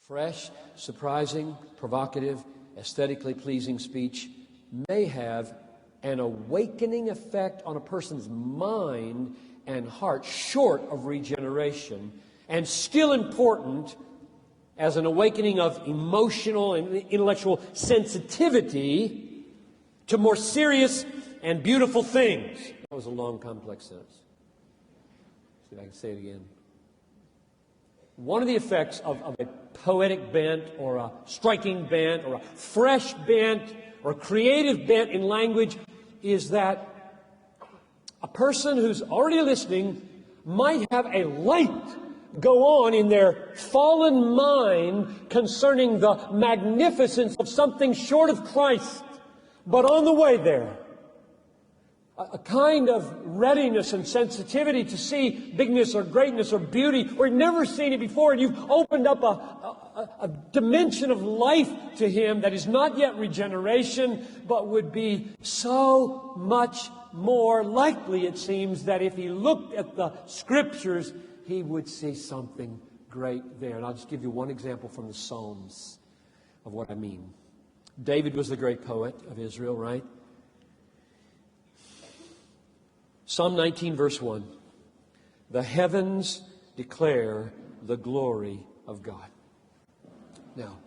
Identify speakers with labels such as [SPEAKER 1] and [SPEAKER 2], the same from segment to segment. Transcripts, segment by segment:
[SPEAKER 1] Fresh, surprising, provocative, aesthetically pleasing speech may have an awakening effect on a person's mind and heart, short of regeneration, and still important as an awakening of emotional and intellectual sensitivity to more serious and beautiful things. That was a long, complex sentence. See if I can say it again. One of the effects of a poetic bent or a striking bent or a fresh bent or a creative bent in language is that a person who's already listening might have a light go on in their fallen mind concerning the magnificence of something short of Christ, but on the way there. A kind of readiness and sensitivity to see bigness or greatness or beauty where you've never seen it before, and you've opened up a dimension of life to him that is not yet regeneration, but would be so much more likely, it seems, that if he looked at the Scriptures, he would see something great there. And I'll just give you one example from the Psalms of what I mean. David was the great poet of Israel, right? Psalm 19, verse 1. The heavens declare the glory of God. Now,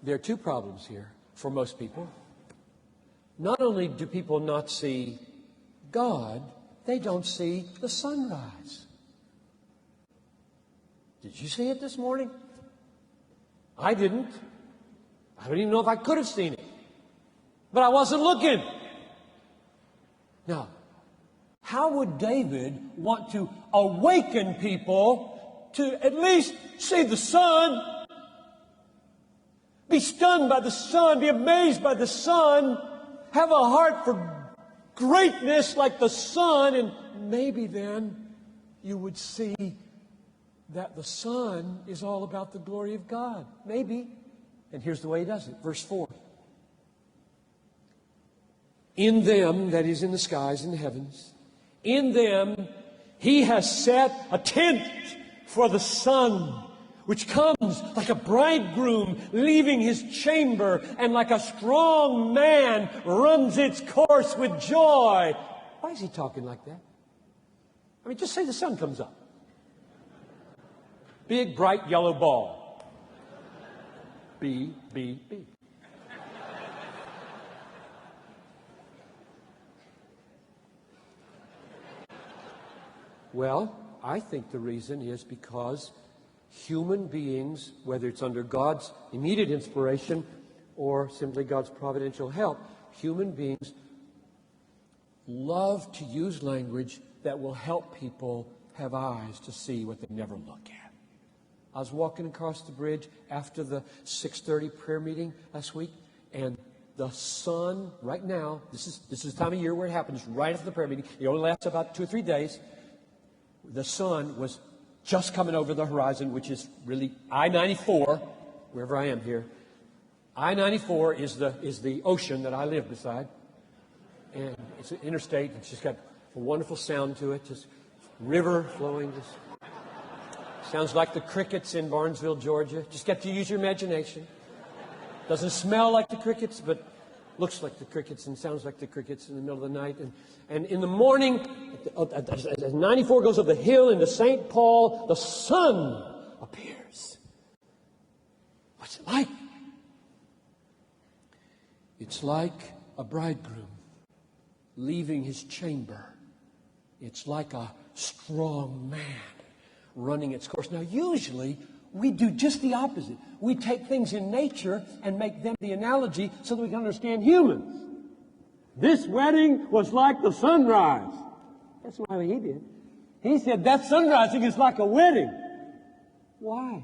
[SPEAKER 1] there are two problems here for most people. Not only do people not see God, they don't see the sunrise. Did you see it this morning? I didn't. I don't even know if I could have seen it. But I wasn't looking. Now, how would David want to awaken people to at least see the sun, be stunned by the sun, be amazed by the sun, have a heart for greatness like the sun, and maybe then you would see that the sun is all about the glory of God. Maybe. And here's the way he does it. Verse 4. In them, that is in the skies, in the heavens, in them he has set a tent for the sun, which comes like a bridegroom leaving his chamber, and like a strong man runs its course with joy. Why is he talking like that? I mean, just say the sun comes up. Big, bright, yellow ball. B, B, B. Well, I think the reason is because human beings, whether it's under God's immediate inspiration or simply God's providential help, human beings love to use language that will help people have eyes to see what they never look at. I was walking across the bridge after the 6:30 prayer meeting last week, and the sun, right now, this is the time of year where it happens, right after the prayer meeting. It only lasts about 2 or 3 days. The sun was just coming over the horizon, which is really I-94, wherever I am here. I-94 is the ocean that I live beside. And it's an interstate. It's just got a wonderful sound to it. Just river flowing. Just sounds like the crickets in Barnesville, Georgia. Just got to use your imagination. Doesn't smell like the crickets, but looks like the crickets and sounds like the crickets in the middle of the night. And in the morning, as 94 goes up the hill into St. Paul, the sun appears. What's it like? It's like a bridegroom leaving his chamber. It's like a strong man running its course. Now, usually, we do just the opposite. We take things in nature and make them the analogy so that we can understand humans. This wedding was like the sunrise. That's what he did. He said that sunrising is like a wedding. Why?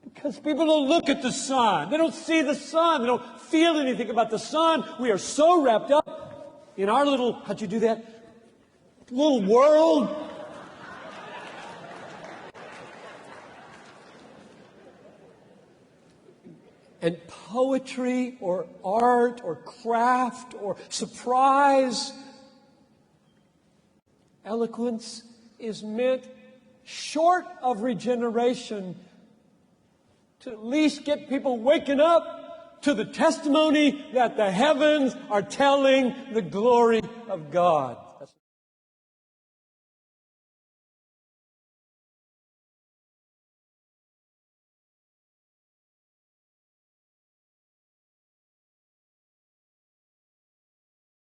[SPEAKER 1] Because people don't look at the sun. They don't see the sun. They don't feel anything about the sun. We are so wrapped up in our little, how'd you do that? Little world. And poetry or art or craft or surprise, eloquence is meant, short of regeneration, to at least get people waking up to the testimony that the heavens are telling the glory of God.